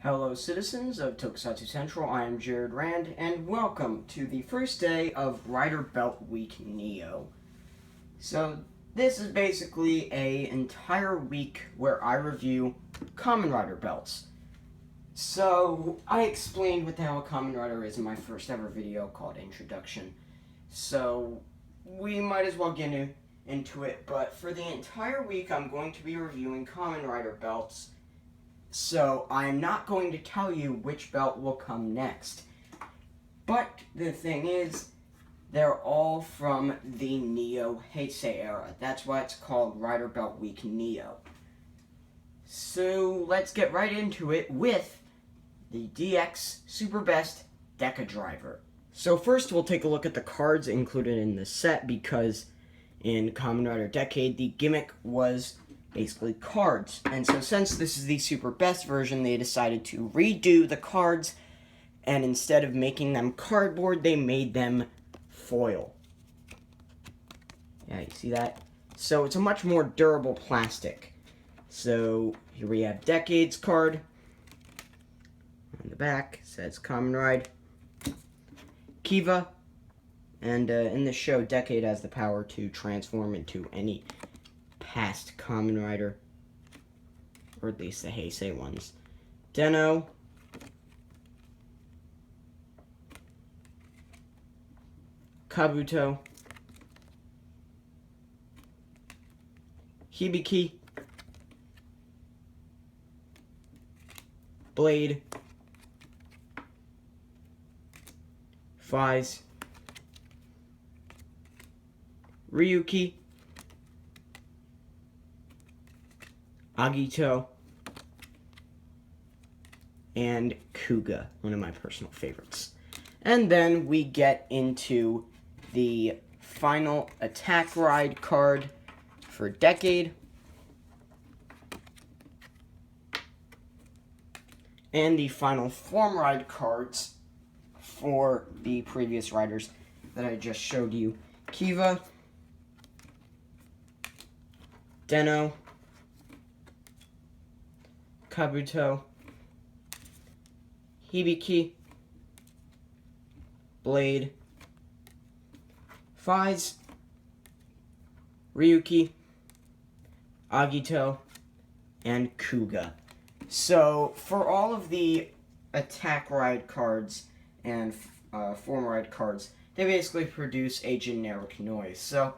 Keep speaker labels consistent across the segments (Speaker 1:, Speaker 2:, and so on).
Speaker 1: Hello citizens of Tokusatsu Central, I am Jared Rand, and welcome to the first day of Rider Belt Week Neo. So this is basically an entire week where I review Kamen Rider belts. So I explained what the hell a Kamen Rider is in my first ever video called Introduction. So we might as well get into it, but for the entire week I'm going to be reviewing Kamen Rider belts. So I'm not going to tell you which belt will come next. But the thing is, they're all from the Neo Heisei era. That's why it's called Rider Belt Week Neo. So let's get right into it with the DX Super Best Decadriver. So first we'll take a look at the cards included in the set, because in Kamen Rider Decade the gimmick was basically cards. And so since this is the super best version, they decided to redo the cards, and instead of making them cardboard, they made them foil. Yeah, you see that? So it's a much more durable plastic. So here we have Decade's card. On the back says Kamen Ride. Kiva. And in the show, Decade has the power to transform into any past Kamen Rider, or at least the Heisei ones. Deno, Kabuto, Hibiki, Blade, Faiz, Ryuki, Agito, and Kuga, one of my personal favorites. And then we get into the final attack ride card for Decade, and the final form ride cards for the previous riders that I just showed you. Kiva, Deno, Kabuto, Hibiki, Blade, Faiz, Ryuki, Agito, and Kuga. So, for all of the attack ride cards and form ride cards, they basically produce a generic noise. So,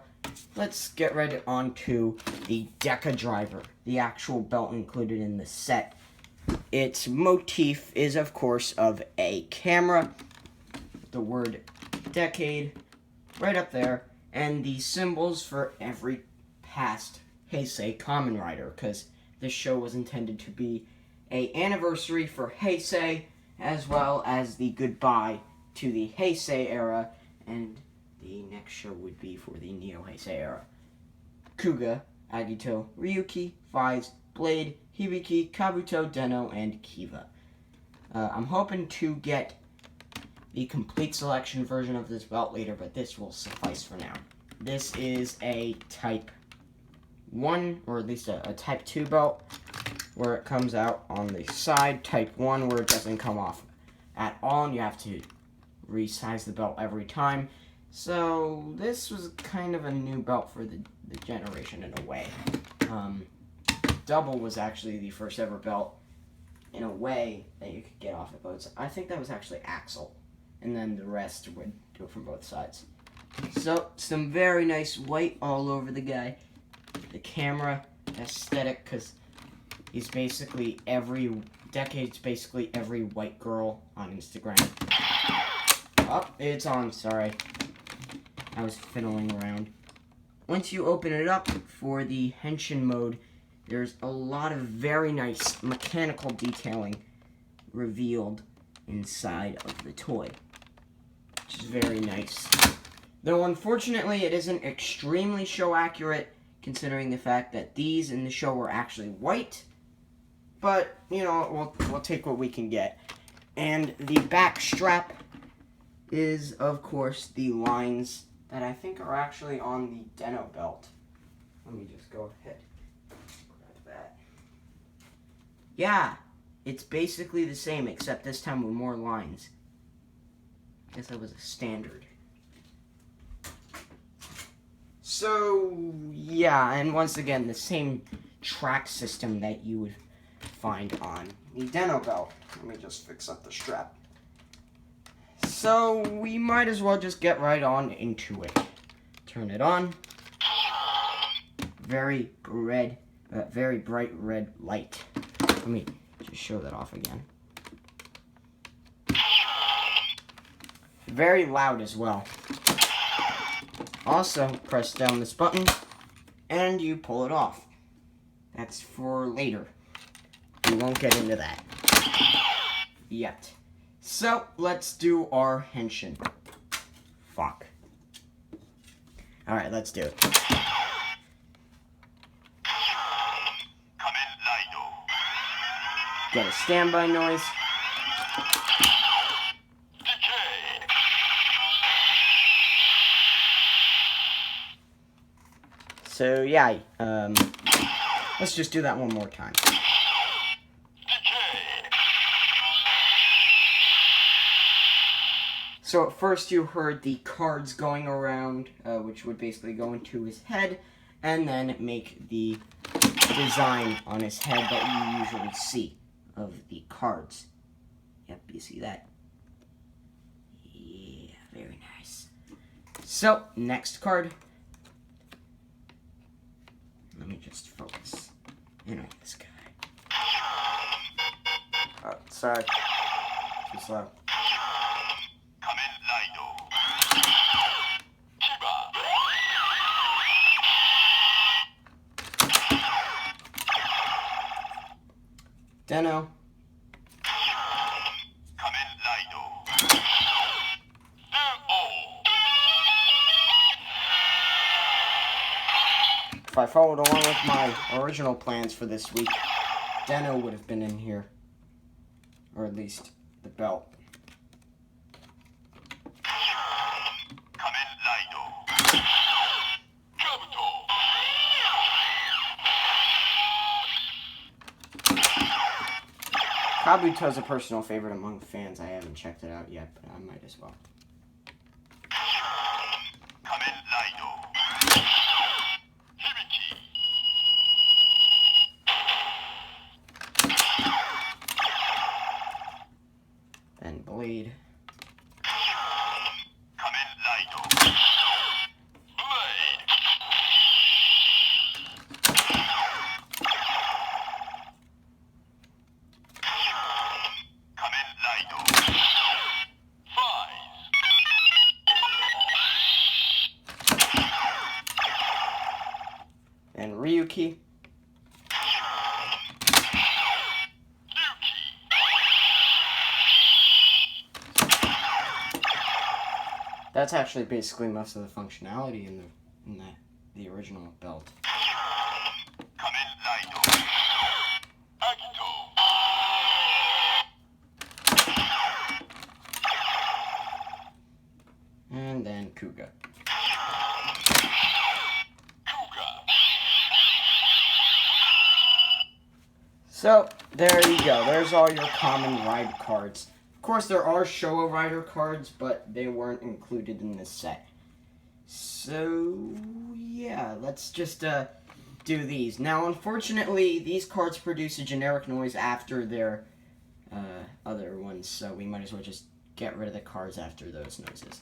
Speaker 1: let's get right on to the Decadriver, the actual belt included in the set. Its motif is, of course, of a camera, the word Decade right up there, and the symbols for every past Heisei Kamen Rider, because this show was intended to be an anniversary for Heisei, as well as the goodbye to the Heisei era, and the next show would be for the Neo Heisei era. Kuga, Agito, Ryuki, Faiz, Blade, Hibiki, Kabuto, Deno, and Kiva. I'm hoping to get the complete selection version of this belt later, but this will suffice for now. This is a Type 1, or at least a Type 2 belt, where it comes out on the side. Type 1, where it doesn't come off at all, and you have to resize the belt every time. So this was kind of a new belt for the generation in a way. Double was actually the first ever belt in a way that you could get off at both sides. I think that was actually Axel, and then the rest would do it from both sides. So some very nice white all over the guy. The camera aesthetic, because he's basically Decade's basically every white girl on Instagram. Oh, it's on, sorry. I was fiddling around. Once you open it up for the Henshin mode, there's a lot of very nice mechanical detailing revealed inside of the toy, which is very nice. Though unfortunately it isn't extremely show accurate, considering the fact that these in the show were actually white. But, you know, we'll take what we can get. And the back strap is, of course, the lines that I think are actually on the Deno belt. Let me just go ahead. Grab that. Yeah, It's basically the same, except this time with more lines. I guess that was a standard. So, yeah, and once again, the same track system that you would find on the Deno belt. Let me just fix up the strap. So, we might as well just get right on into it. Turn it on. Very bright red light. Let me just show that off again. Very loud as well. Also, press down this button, and you pull it off. That's for later. We won't get into that yet. So, let's do our Henshin. Fuck. Alright, let's do it. Get a standby noise. So yeah, let's just do that one more time. So at first you heard the cards going around, which would basically go into his head, and then make the design on his head that you usually see of the cards. Yep, you see that? Yeah, very nice. So, next card. Let me just focus in on this guy. Oh, sorry. Too slow. Deno. If I followed along with my original plans for this week, Deno would have been in here. Or at least the belt. Kabuto's a personal favorite among fans. I haven't checked it out yet, but I might as well. Then Blade. And Ryuki. That's actually basically most of the functionality in the original belt. And then Kuga. So, there you go. There's all your common ride cards. Of course, there are Showa Rider cards, but they weren't included in this set. So, yeah, let's just do these. Now, unfortunately, these cards produce a generic noise after their other ones, so we might as well just get rid of the cards after those noises.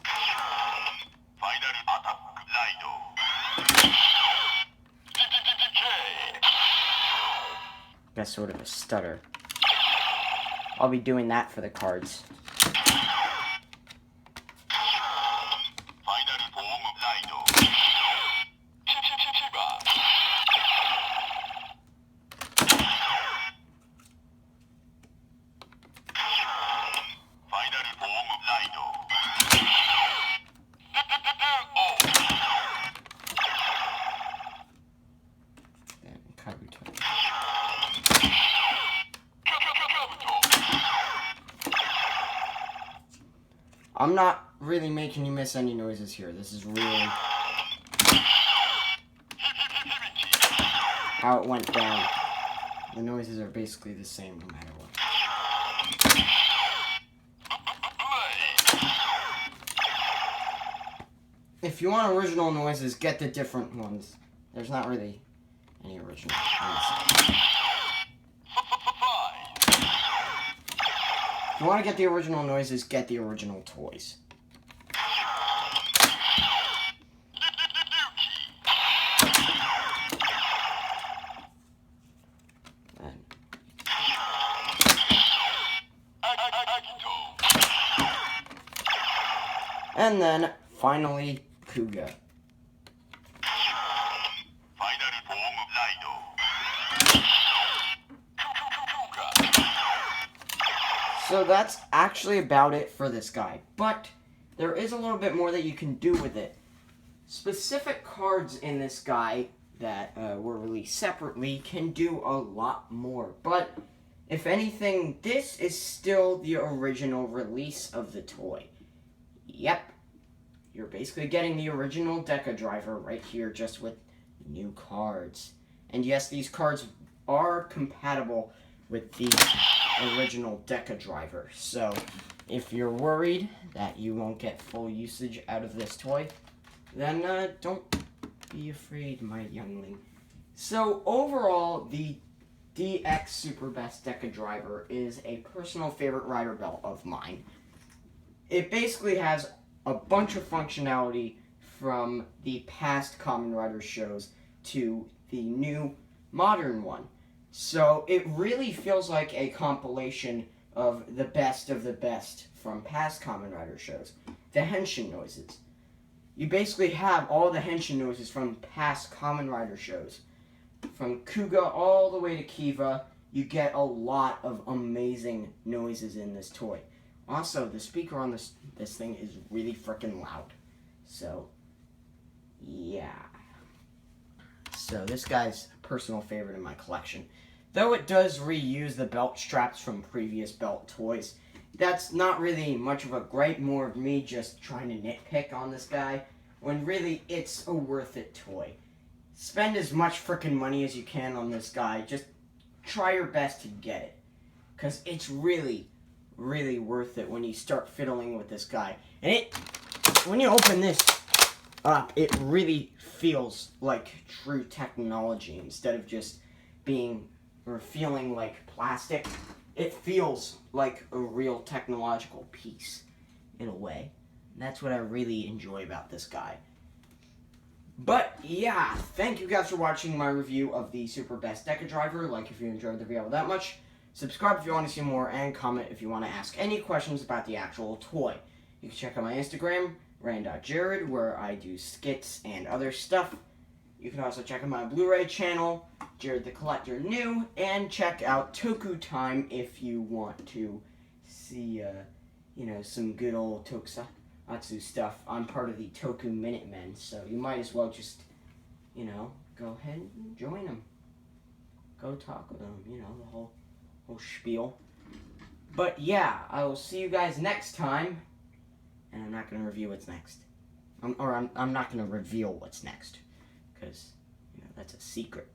Speaker 1: That's sort of a stutter. I'll be doing that for the cards. Then Kabuto. I'm not really making you miss any noises here. This is really how it went down. The noises are basically the same no matter what. if you want original noises, get the different ones. There's not really any original ones. If you want to get the original noises, get the original toys. And then, finally, Kuga. So that's actually about it for this guy, but there is a little bit more that you can do with it. Specific cards in this guy that were released separately can do a lot more, but if anything, this is still the original release of the toy. Yep, you're basically getting the original Decadriver right here, just with new cards. And yes, these cards are compatible with the original Decadriver. So, if you're worried that you won't get full usage out of this toy, then don't be afraid, my youngling. So, overall, the DX Super Best Decadriver is a personal favorite rider belt of mine. It basically has a bunch of functionality from the past Kamen Rider shows to the new modern one. So it really feels like a compilation of the best from past Kamen Rider shows. The Henshin noises. You basically have all the Henshin noises from past Kamen Rider shows. From Kuga all the way to Kiva, you get a lot of amazing noises in this toy. Also, the speaker on this thing is really freaking loud. So, yeah. So, this guy's a personal favorite in my collection. Though it does reuse the belt straps from previous belt toys, that's not really much of a gripe, more of me just trying to nitpick on this guy, when really it's a worth it toy. Spend as much freaking money as you can on this guy, just try your best to get it. Because it's really worth it when you start fiddling with this guy. And when you open this up, it really feels like true technology instead of just being or feeling like plastic. It feels like a real technological piece in a way. And that's what I really enjoy about this guy. But yeah, thank you guys for watching my review of the Super Best Decadriver. Like if you enjoyed the video that much. Subscribe if you want to see more, and comment if you want to ask any questions about the actual toy. You can check out my Instagram, ran.jared, where I do skits and other stuff. You can also check out my Blu-ray channel, Jared the Collector New, and check out Toku Time if you want to see, some good old tokusatsu stuff. I'm part of the Toku Minutemen, so you might as well just, go ahead and join them. Go talk with them, the whole spiel. But yeah, I will see you guys next time, and I'm not going to review what's next. I'm not going to reveal what's next, because, that's a secret.